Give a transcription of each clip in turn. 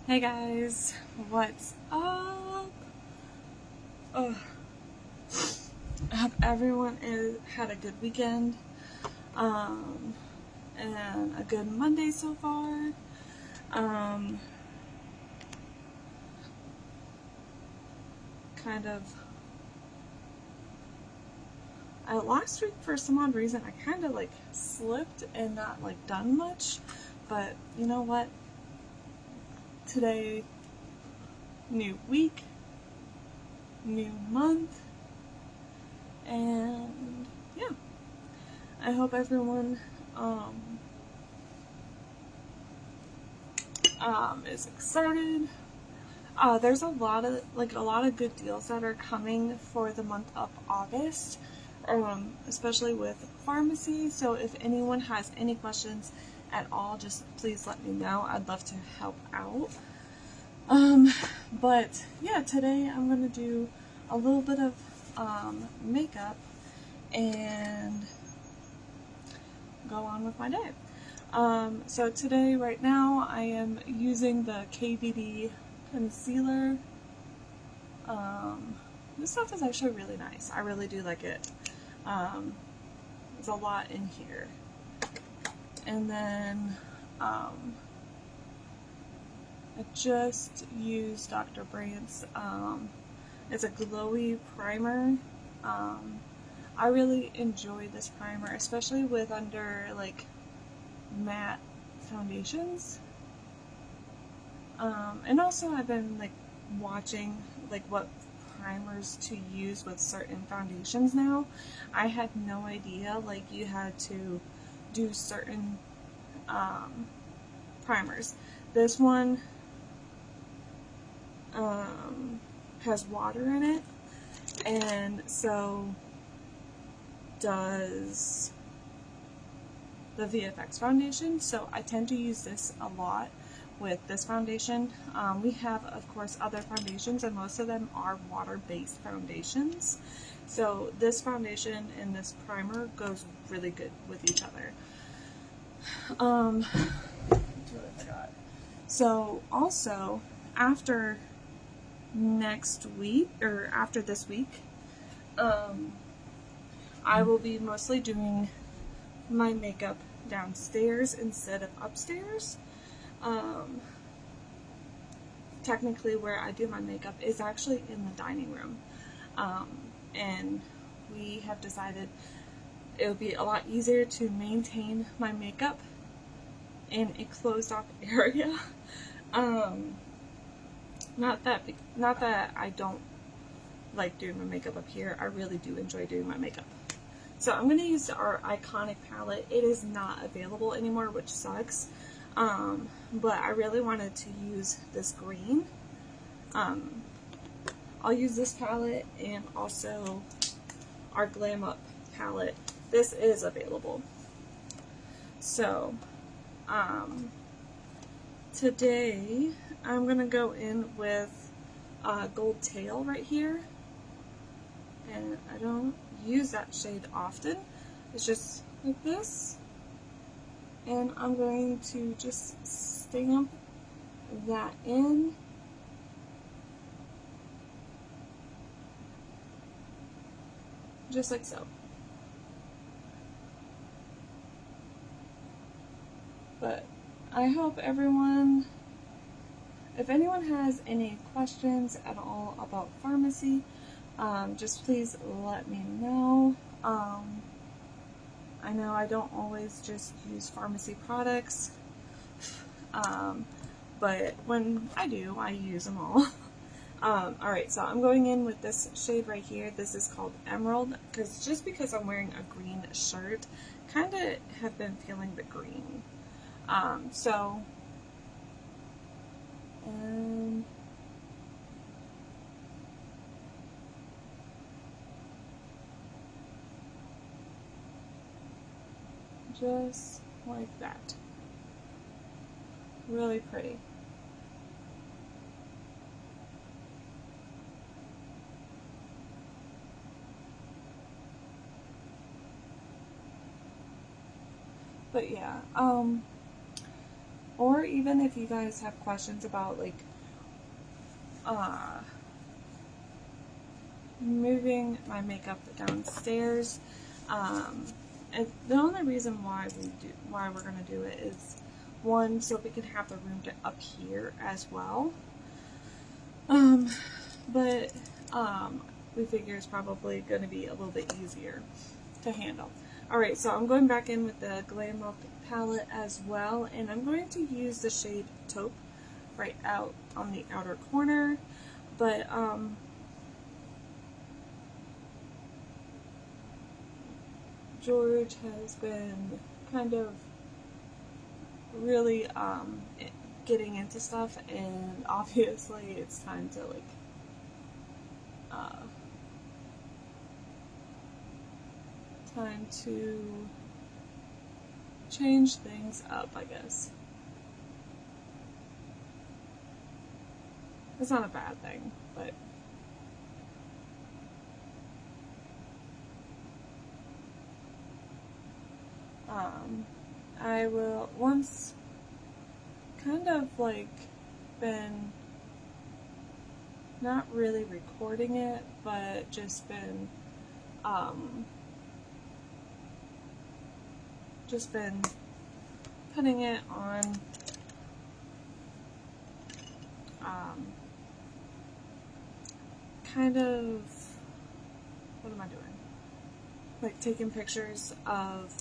Hey guys, what's up? Ugh. I hope everyone had a good weekend, and a good Monday so far. Kind of, last week for some odd reason I kind of slipped and not done much, but you know what? Today, new week, new month, and yeah, I hope everyone is excited. There's a lot of good deals that are coming for the month of August, especially with pharmacy. So if anyone has any questions at all, just please let me know. I'd love to help out. But yeah, today I'm gonna do a little bit of makeup and go on with my day. So today, right now, I am using the KVD concealer. This stuff is actually really nice. I really do like it. There's a lot in here. And then I just used Dr. Brandt's. It's a glowy primer. I really enjoy this primer, especially with under matte foundations. And also I've been watching what primers to use with certain foundations now. I had no idea you had to do certain primers. This one has water in it, and so does the Vfx foundation, so I tend to use this a lot with this foundation. We have, of course, other foundations, and most of them are water-based foundations. So this foundation and this primer goes really good with each other. So also, after next week, or after this week, I will be mostly doing my makeup downstairs instead of upstairs. Technically where I do my makeup is actually in the dining room, and we have decided it would be a lot easier to maintain my makeup in a closed off area. Not that I don't like doing my makeup up here. I really do enjoy doing my makeup. So I'm going to use our Iconic palette. It is not available anymore, which sucks. But I really wanted to use this green. I'll use this palette and also our Glam Up palette. This is available. So, today I'm going to go in with Gold Tail right here. And I don't use that shade often. It's just like this. And I'm going to just stamp that in. Just like so. But I hope everyone, if anyone has any questions at all about pharmacy, just please let me know. I know I don't always just use pharmacy products, but when I do, I use them all. Alright, so I'm going in with this shade right here. This is called Emerald, because I'm wearing a green shirt, kind of have been feeling the green. Just like that. Really pretty. But yeah, Or even if you guys have questions about like moving my makeup downstairs, and the only reason why we're gonna do it is, one, so we can have the room up here as well. But we figure it's probably going to be a little bit easier to handle. Alright, so I'm going back in with the Glam Up palette as well, and I'm going to use the shade Taupe right out on the outer corner, but George has been kind of really getting into stuff, and obviously it's time to like time to change things up, I guess. It's not a bad thing, but I will, once kind of like been not really recording it, but just been putting it on kind of, what am I doing? Like taking pictures of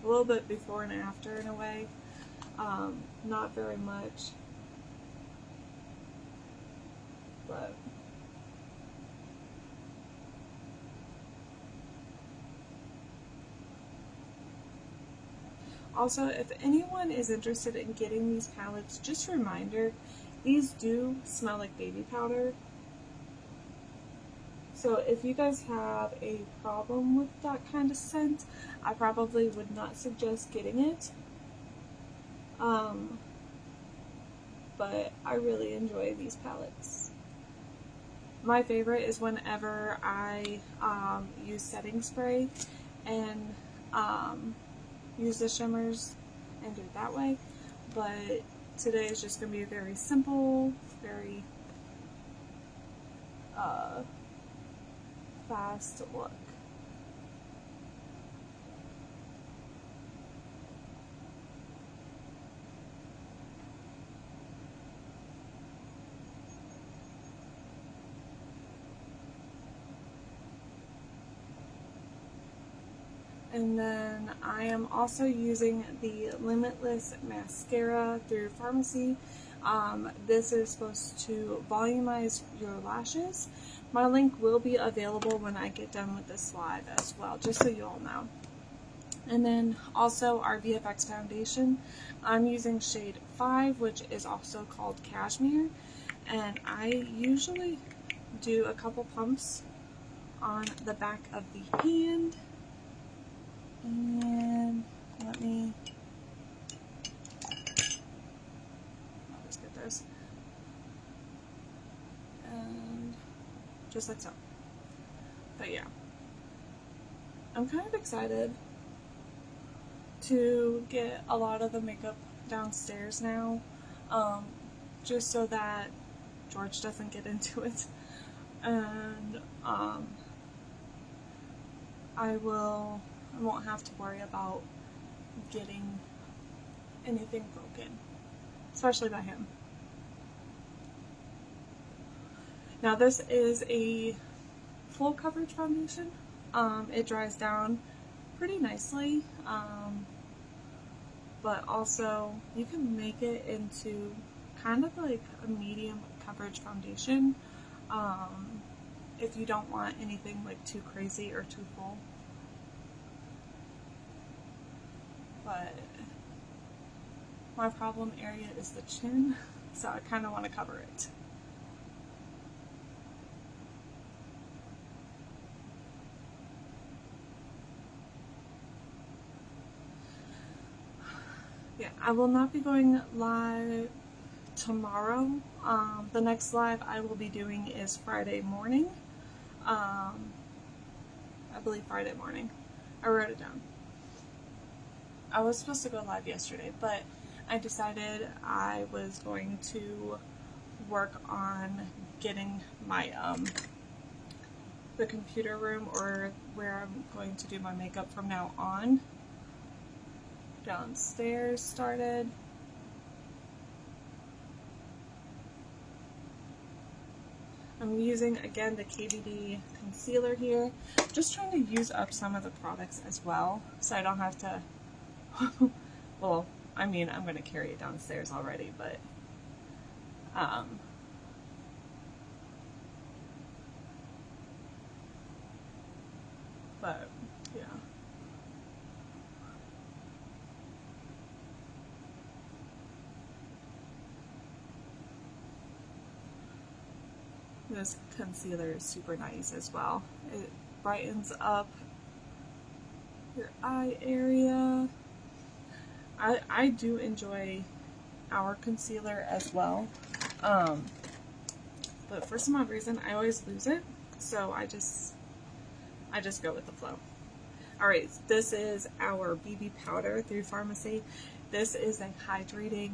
a little bit before and after in a way. Not very much, but also, if anyone is interested in getting these palettes, just a reminder, these do smell like baby powder. So if you guys have a problem with that kind of scent, I probably would not suggest getting it. But I really enjoy these palettes. My favorite is whenever I use setting spray and use the shimmers and do it that way. But today is just going to be a very simple, very fast look. And then I am also using the Limitless Mascara through Pharmacy. This is supposed to volumize your lashes. My link will be available when I get done with this live as well, just so you all know. And then also our VFX foundation. I'm using shade 5, which is also called Cashmere. And I usually do a couple pumps on the back of the hand. And let me, I'll just get this, and just like so. But yeah, I'm kind of excited to get a lot of the makeup downstairs now, just so that George doesn't get into it, and I won't have to worry about getting anything broken, especially by him. Now this is a full coverage foundation. It dries down pretty nicely, but also you can make it into kind of like a medium coverage foundation if you don't want anything like too crazy or too full. But my problem area is the chin, so I kind of want to cover it. Yeah, I will not be going live tomorrow. The next live I will be doing is Friday morning. I believe Friday morning. I wrote it down. I was supposed to go live yesterday, but I decided I was going to work on getting my the computer room, or where I'm going to do my makeup from now on, downstairs started. I'm using, again, the KVD concealer here. Just trying to use up some of the products as well, so I don't have to, well, I mean, I'm going to carry it downstairs already, but, yeah. This concealer is super nice as well. It brightens up your eye area. I do enjoy our concealer as well, but for some odd reason I always lose it, so I just go with the flow. Alright, this is our BB powder through Pharmacy. This is a hydrating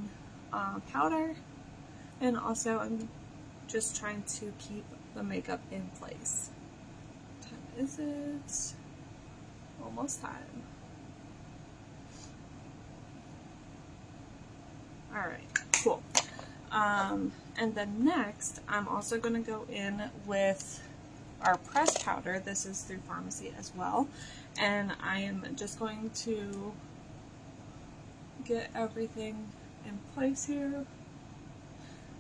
powder, and also I'm just trying to keep the makeup in place. What time is it? Almost time. Alright, cool. And then next, I'm also going to go in with our pressed powder. This is through Pharmacy as well. And I am just going to get everything in place here.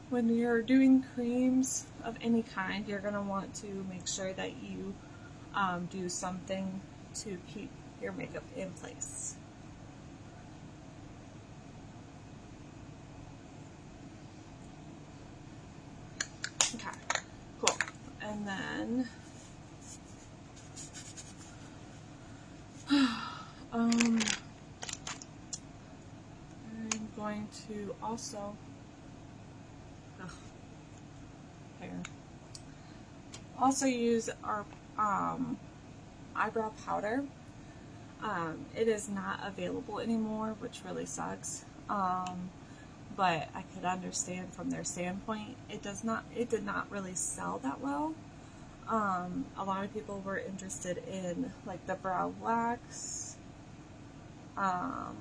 When you're doing creams of any kind, you're going to want to make sure that you do something to keep your makeup in place. Okay, cool. And then I'm going to also use our eyebrow powder. It is not available anymore, which really sucks. But I could understand from their standpoint. It did not really sell that well. A lot of people were interested in like the brow wax, brow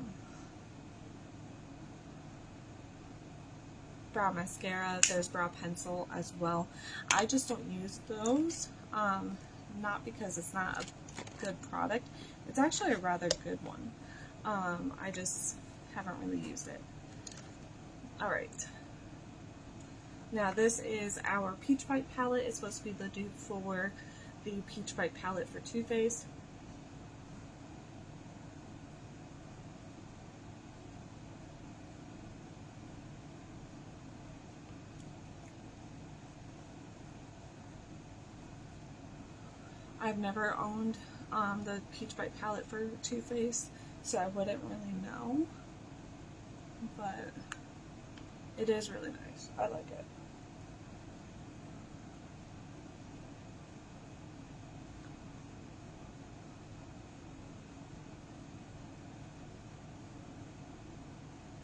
mascara, there's brow pencil as well. I just don't use those, not because it's not a good product. It's actually a rather good one. I just haven't really used it. Alright. Now this is our Peach Bite palette. It's supposed to be the dupe for the Peach Bite palette for Too Faced. I've never owned the Peach Bite palette for Too Faced, so I wouldn't really know, but it is really nice. I like it.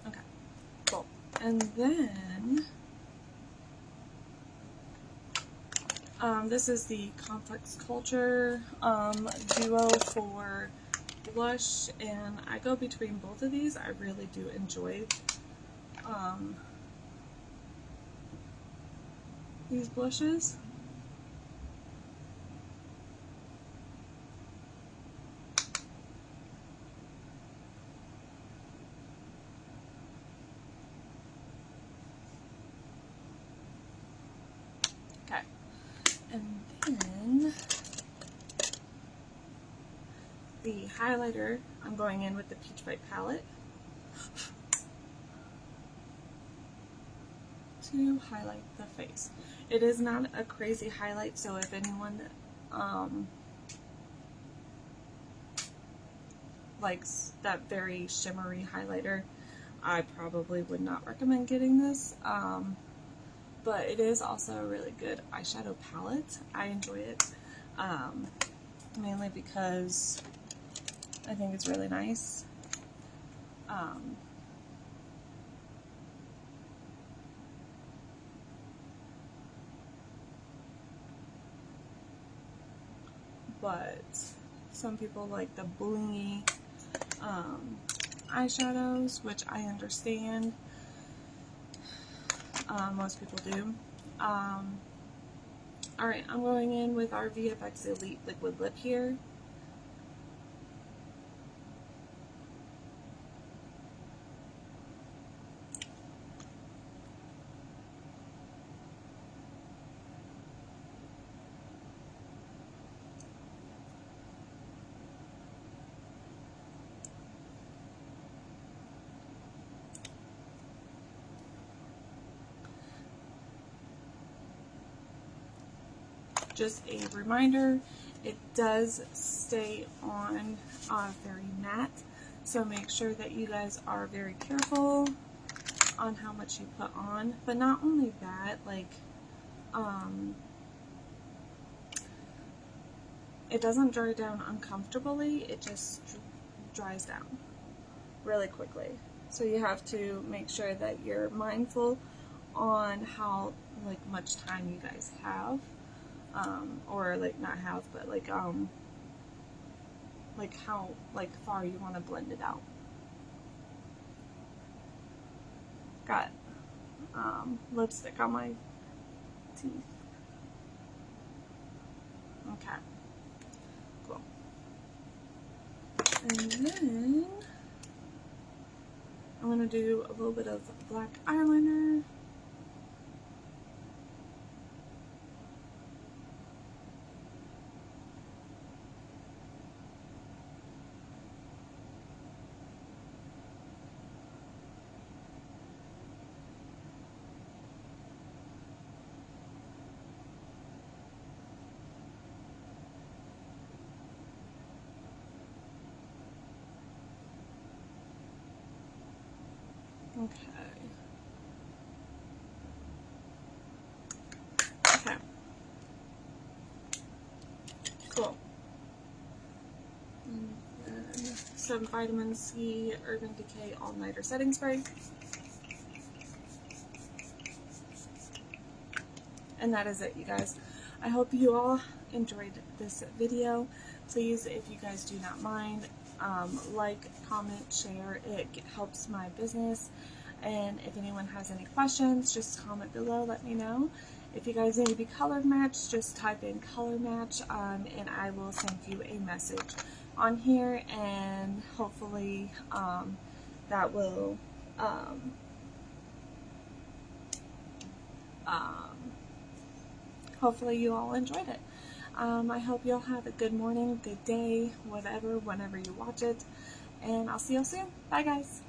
Okay, cool. And then this is the Complex Culture duo for blush, and I go between both of these. I really do enjoy these blushes. Okay, and then the highlighter, I'm going in with the Peach Bite palette to highlight the face. It is not a crazy highlight, so if anyone likes that very shimmery highlighter, I probably would not recommend getting this. But it is also a really good eyeshadow palette. I enjoy it, mainly because I think it's really nice. but some people like the blingy eyeshadows, which I understand. Most people do. Alright, I'm going in with our Vfx Elite Liquid Lip here. Just a reminder, it does stay on very matte, so make sure that you guys are very careful on how much you put on. But not only that, like, it doesn't dry down uncomfortably, it just dries down really quickly. So you have to make sure that you're mindful on how much time you guys have. Or not have, but how far you want to blend it out. Got lipstick on my teeth. Okay, cool. And then I'm gonna do a little bit of black eyeliner. Okay, cool. And then some vitamin C Urban Decay All Nighter Setting Spray. And that is it, you guys. I hope you all enjoyed this video. Please, if you guys do not mind, like, comment, share. It helps my business. And if anyone has any questions, just comment below, let me know. If you guys need to be color matched, just type in color match, and I will send you a message on here, and hopefully that will hopefully you all enjoyed it. I hope you all have a good morning, good day, whatever, whenever you watch it, and I'll see you all soon. Bye, guys.